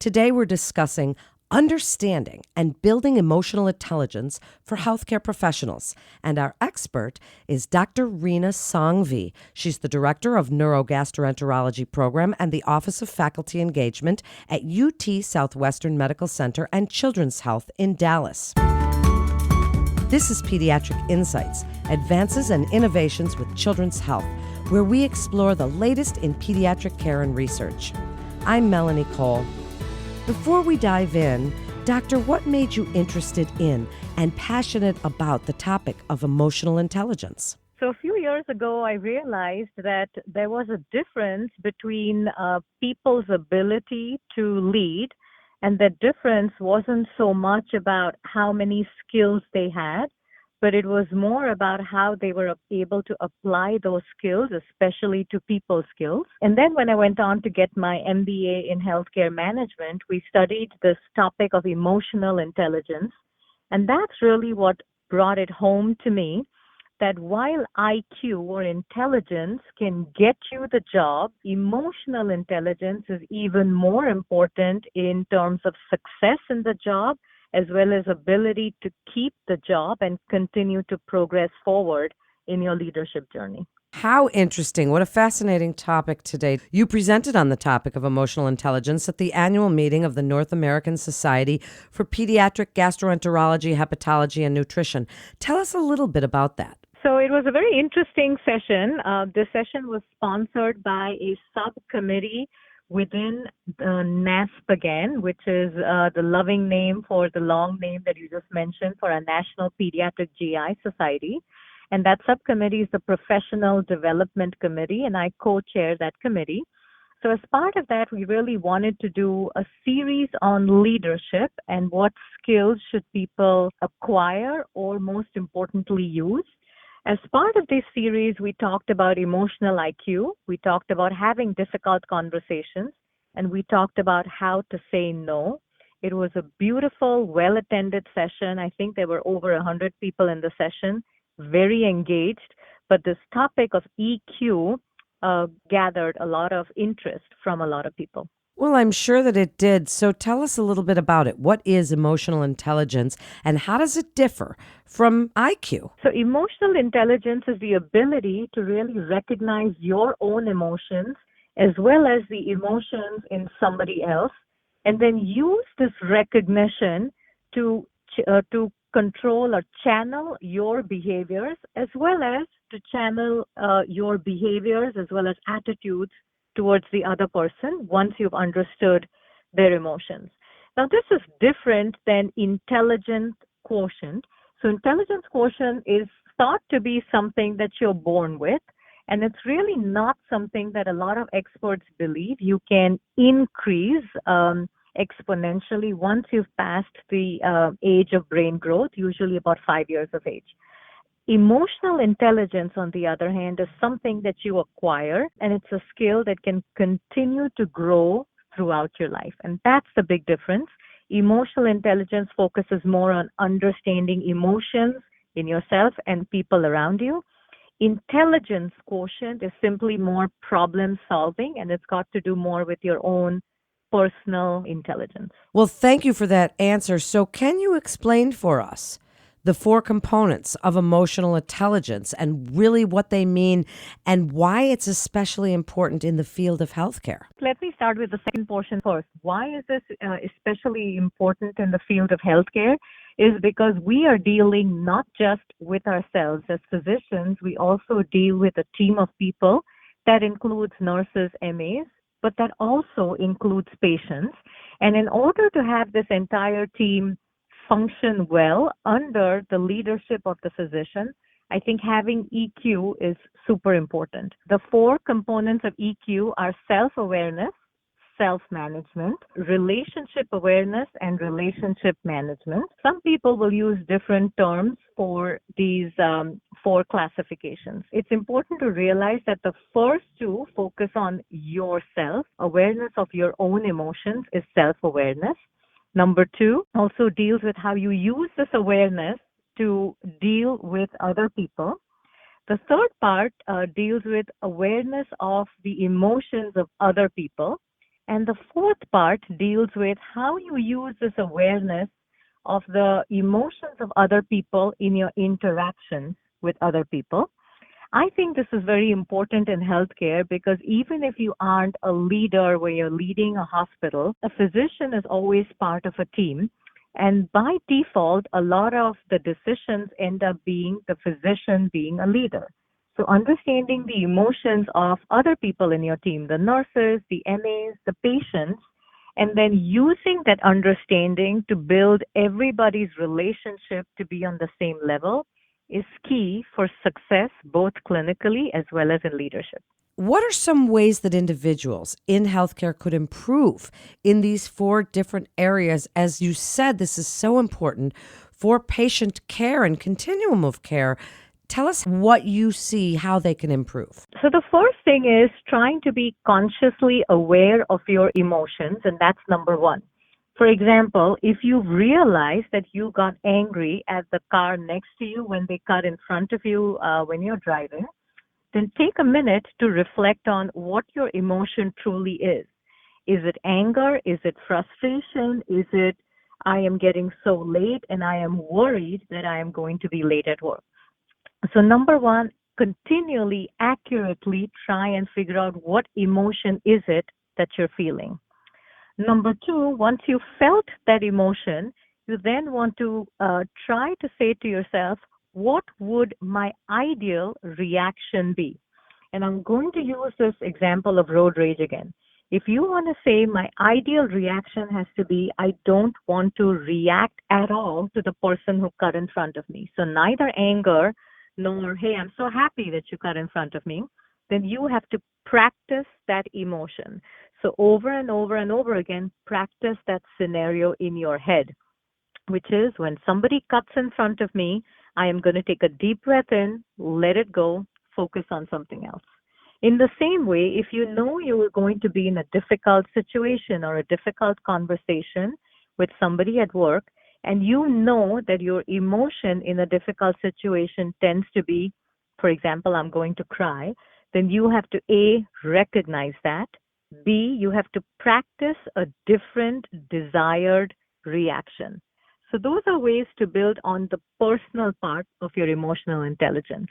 Today we're discussing understanding and building emotional intelligence for healthcare professionals. And our expert is Dr. Reena Sanghvi. She's the director of Neurogastroenterology Program and the Office of Faculty Engagement at UT Southwestern Medical Center and Children's Health in Dallas. This is Pediatric Insights, Advances and Innovations with Children's Health, where we explore the latest in pediatric care and research. I'm Melanie Cole. Before we dive in, Doctor, what made you interested in and passionate about the topic of emotional intelligence? So a few years ago, I realized that there was a difference between people's ability to lead, and that difference wasn't so much about how many skills they had, but it was more about how they were able to apply those skills, especially to people skills. And then when I went on to get my MBA in healthcare management, we studied this topic of emotional intelligence. And that's really what brought it home to me, that while IQ or intelligence can get you the job, emotional intelligence is even more important in terms of success in the job, as well as ability to keep the job and continue to progress forward in your leadership journey. How interesting. What a fascinating topic today. You presented on the topic of emotional intelligence at the annual meeting of the North American Society for Pediatric Gastroenterology, Hepatology, and Nutrition. Tell us a little bit about that. So it was a very interesting session. This session was sponsored by a subcommittee within the NASPGHAN, which is the loving name for the long name that you just mentioned for our National Pediatric GI Society. And that subcommittee is the Professional Development Committee, and I co-chair that committee. So as part of that, we really wanted to do a series on leadership and what skills should people acquire or most importantly use. As part of this series, we talked about emotional IQ, we talked about having difficult conversations, and we talked about how to say no. It was a beautiful, well-attended session. I think there were over 100 people in the session, very engaged, but this topic of EQ gathered a lot of interest from a lot of people. Well, I'm sure that it did. So tell us a little bit about it. What is emotional intelligence and how does it differ from IQ? So emotional intelligence is the ability to really recognize your own emotions as well as the emotions in somebody else, and then use this recognition to control or channel your behaviors as well as to channel your behaviors as well as attitudes towards the other person once you've understood their emotions. Now, this is different than intelligence quotient. So intelligence quotient is thought to be something that you're born with, and it's really not something that a lot of experts believe you can increase exponentially once you've passed the age of brain growth, usually about 5 years of age. Emotional intelligence, on the other hand, is something that you acquire, and it's a skill that can continue to grow throughout your life. And that's the big difference. Emotional intelligence focuses more on understanding emotions in yourself and people around you. Intelligence quotient is simply more problem solving, and it's got to do more with your own personal intelligence. Well, thank you for that answer. So can you explain for us the 4 components of emotional intelligence and really what they mean and why it's especially important in the field of healthcare? Let me start with the second portion first. Why is this especially important in the field of healthcare? Is because we are dealing not just with ourselves as physicians, we also deal with a team of people that includes nurses, MAs, but that also includes patients. And in order to have this entire team function well under the leadership of the physician, I think having EQ is super important. The 4 components of EQ are self-awareness, self-management, relationship awareness, and relationship management. Some people will use different terms for these 4 classifications. It's important to realize that the first 2 focus on yourself. Awareness of your own emotions is self-awareness. Number 2 also deals with how you use this awareness to deal with other people. The third part deals with awareness of the emotions of other people. And the fourth part deals with how you use this awareness of the emotions of other people in your interactions with other people. I think this is very important in healthcare because even if you aren't a leader where you're leading a hospital, a physician is always part of a team. And by default, a lot of the decisions end up being the physician being a leader. So understanding the emotions of other people in your team, the nurses, the MAs, the patients, and then using that understanding to build everybody's relationship to be on the same level is key for success, both clinically as well as in leadership. What are some ways that individuals in healthcare could improve in these four different areas? As you said, this is so important for patient care and continuum of care. Tell us what you see, how they can improve. So, the first thing is trying to be consciously aware of your emotions, and that's number one. For example, if you realize that you got angry at the car next to you when they cut in front of you when you're driving, then take a minute to reflect on what your emotion truly is. Is it anger? Is it frustration? Is it I am getting so late and I am worried that I am going to be late at work? So, number one, continually, accurately try and figure out what emotion is it that you're feeling. Number two, once you felt that emotion, you then want to try to say to yourself, what would my ideal reaction be? And I'm going to use this example of road rage again. If you want to say my ideal reaction has to be, I don't want to react at all to the person who cut in front of me. So neither anger nor, hey, I'm so happy that you cut in front of me. Then you have to practice that emotion. So over and over and over again, practice that scenario in your head, which is when somebody cuts in front of me, I am going to take a deep breath in, let it go, focus on something else. In the same way, if you know you are going to be in a difficult situation or a difficult conversation with somebody at work, and you know that your emotion in a difficult situation tends to be, for example, I'm going to cry, then you have to A, recognize that. B, you have to practice a different desired reaction. So those are ways to build on the personal part of your emotional intelligence.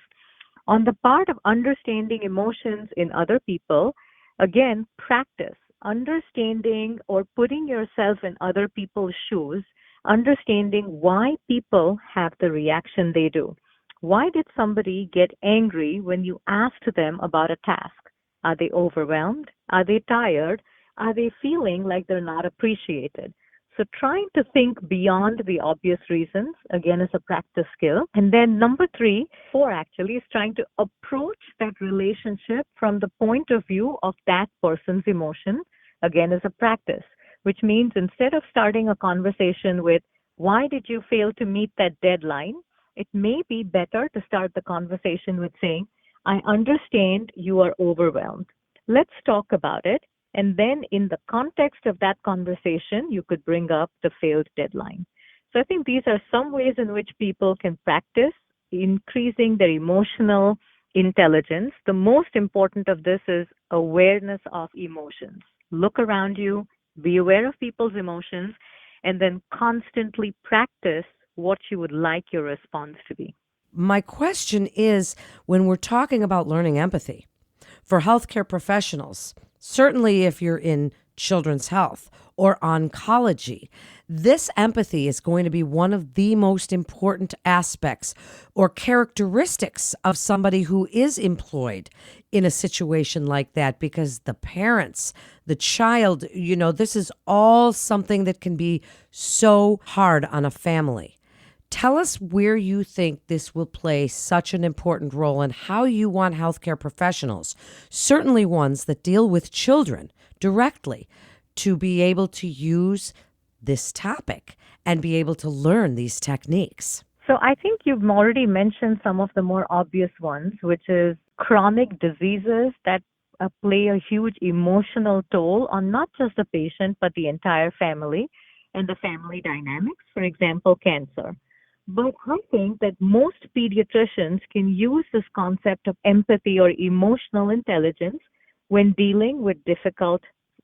On the part of understanding emotions in other people, again, practice understanding or putting yourself in other people's shoes, understanding why people have the reaction they do. Why did somebody get angry when you asked them about a task? Are they overwhelmed? Are they tired? Are they feeling like they're not appreciated? So trying to think beyond the obvious reasons, again, is a practice skill. And then number three, four actually, is trying to approach that relationship from the point of view of that person's emotion, again, is a practice, which means instead of starting a conversation with, why did you fail to meet that deadline? It may be better to start the conversation with saying, I understand you are overwhelmed. Let's talk about it. And then, in the context of that conversation, you could bring up the failed deadline. So, I think these are some ways in which people can practice increasing their emotional intelligence. The most important of this is awareness of emotions. Look around you, be aware of people's emotions, and then constantly practice what you would like your response to be. My question is, when we're talking about learning empathy for healthcare professionals, certainly if you're in children's health or oncology, this empathy is going to be one of the most important aspects or characteristics of somebody who is employed in a situation like that, because the parents, the child, this is all something that can be so hard on a family. Tell us where you think this will play such an important role and how you want healthcare professionals, certainly ones that deal with children directly, to be able to use this topic and be able to learn these techniques. So I think you've already mentioned some of the more obvious ones, which is chronic diseases that play a huge emotional toll on not just the patient, but the entire family and the family dynamics, for example, cancer. But I think that most pediatricians can use this concept of empathy or emotional intelligence when dealing with difficult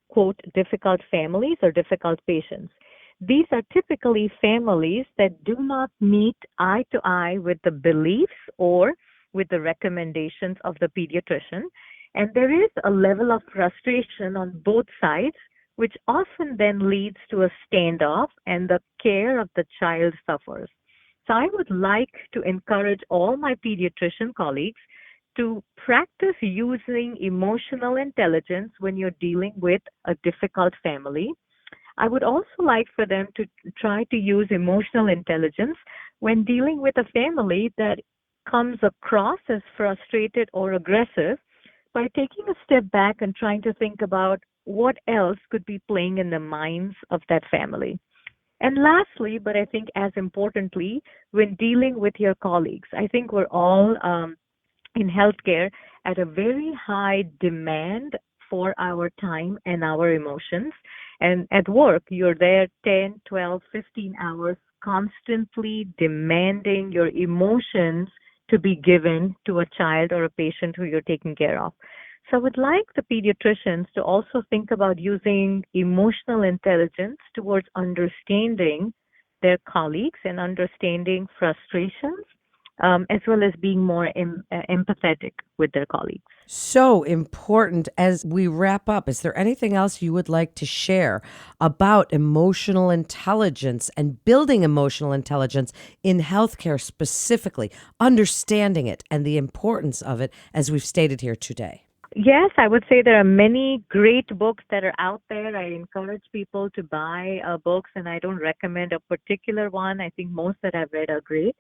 quote, difficult families or difficult patients. These are typically families that do not meet eye to eye with the beliefs or with the recommendations of the pediatrician. And there is a level of frustration on both sides, which often then leads to a standoff and the care of the child suffers. So I would like to encourage all my pediatrician colleagues to practice using emotional intelligence when you're dealing with a difficult family. I would also like for them to try to use emotional intelligence when dealing with a family that comes across as frustrated or aggressive by taking a step back and trying to think about what else could be playing in the minds of that family. And lastly, but I think as importantly, when dealing with your colleagues, I think we're all in healthcare at a very high demand for our time and our emotions. And at work, you're there 10, 12, 15 hours, constantly demanding your emotions to be given to a child or a patient who you're taking care of. So I would like the pediatricians to also think about using emotional intelligence towards understanding their colleagues and understanding frustrations, as well as being more empathetic with their colleagues. So important. As we wrap up, is there anything else you would like to share about emotional intelligence and building emotional intelligence in healthcare specifically, understanding it and the importance of it as we've stated here today? Yes, I would say there are many great books that are out there. I encourage people to buy books, and I don't recommend a particular one. I think most that I've read are great.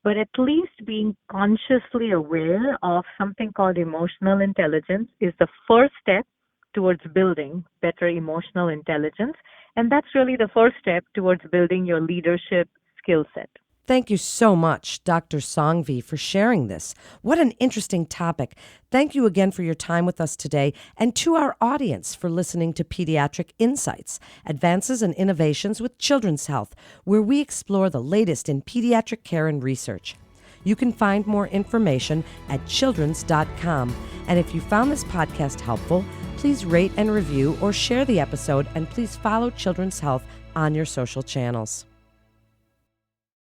But at least being consciously aware of something called emotional intelligence is the first step towards building better emotional intelligence. And that's really the first step towards building your leadership skill set. Thank you so much, Dr. Sangvi, for sharing this. What an interesting topic. Thank you again for your time with us today, and to our audience for listening to Pediatric Insights, Advances and Innovations with Children's Health, where we explore the latest in pediatric care and research. You can find more information at childrens.com. And if you found this podcast helpful, please rate and review or share the episode, and please follow Children's Health on your social channels.